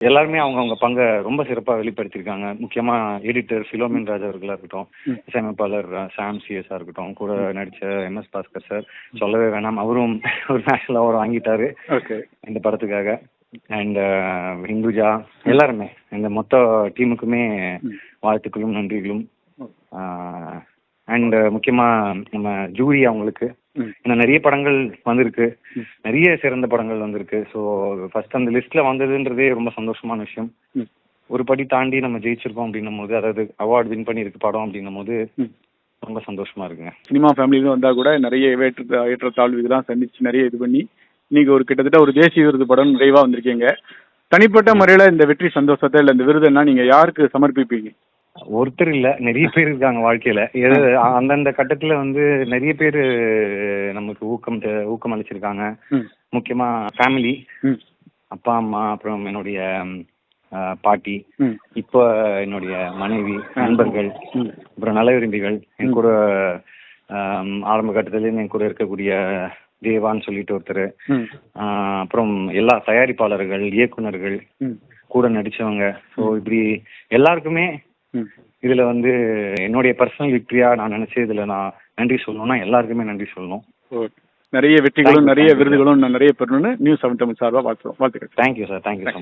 எல்லாருமே அவங்க பங்கை ரொம்ப சிறப்பாக வெளிப்படுத்தியிருக்காங்க. முக்கியமாக எடிட்டர் ஃபிலோமின் ராஜ் அவர்களாக இருக்கட்டும், இசையமைப்பாளர் சாம் சிஎஸ்ஸாக இருக்கட்டும், கூட நடித்த எம்எஸ் பாஸ்கர் சார் சொல்லவே வேணாம். அவரும் ஒரு நேஷனல் அவார்டு வாங்கிட்டாரு இந்த படத்துக்காக. அண்ட் இந்துஜா எல்லாருமே இந்த மொத்த டீமுக்குமே வாழ்த்துக்களும் நன்றிகளும். அண்ட் முக்கியமாக நம்ம ஜூரி அவங்களுக்கு, ஏன்னா நிறைய படங்கள் வந்திருக்கு, நிறைய சிறந்த படங்கள் வந்திருக்கு. ஸோ ஃபர்ஸ்ட் அந்த லிஸ்ட்ல வந்ததுன்றதே ரொம்ப சந்தோஷமான விஷயம். ஒரு படி தாண்டி நம்ம ஜெயிச்சிருக்கோம் அப்படின்னும் போது, அதாவது அவார்டு வின் பண்ணியிருக்கு படம் அப்படின்னும் போது ரொம்ப சந்தோஷமா இருக்குங்க. சினிமா ஃபேமிலின்னு வந்தா கூட நிறைய ஏற்றத்தாழ்வு இதெல்லாம் சந்திச்சு நிறைய இது பண்ணி இன்னைக்கு ஒரு கிட்டத்தட்ட ஒரு தேசிய விருது படம் நிறைவா வந்திருக்கீங்க. தனிப்பட்ட முறையில இந்த வெற்றி சந்தோஷத்தை இல்லை இந்த விருதுன்னா நீங்க யாருக்கு சமர்ப்பிப்பீங்க? ஒருத்தர் இல்ல, நிறைய பேர் இருக்காங்க வாழ்க்கையில. அந்தந்த கட்டத்துல நிறைய பேர் நமக்கு ஊக்கம் அளிச்சிருக்காங்க. முக்கியமா ஃபேமிலி, அப்பா அம்மா, அப்புறம் என்னுடைய பாட்டி, இப்போ என்னுடைய மனைவி, நண்பர்கள், அப்புறம் நல விரும்பிகள், என் கூட ஆரம்ப கட்டத்திலேருந்து என் கூட இருக்கக்கூடிய தேவான்னு சொல்லிட்டு ஒருத்தர், அப்புறம் எல்லா தயாரிப்பாளர்கள், இயக்குனர்கள், கூட நடிச்சவங்க. ஸோ இப்படி எல்லாருக்குமே இதுல என்னுடைய பர்சனல் விக்டரியா நான் நினைச்சு இதுல நான் நன்றி சொல்லணும்னா எல்லாருக்குமே நன்றி சொல்லணும். நிறைய வெற்றிகளும் நிறைய விருதுகளும் நான் நிறைய பெறணும்னு நியூஸ் 7 தமிழ் சார்பாக வாழ்த்துக்கிறேன். Thank you sir, thank you so much.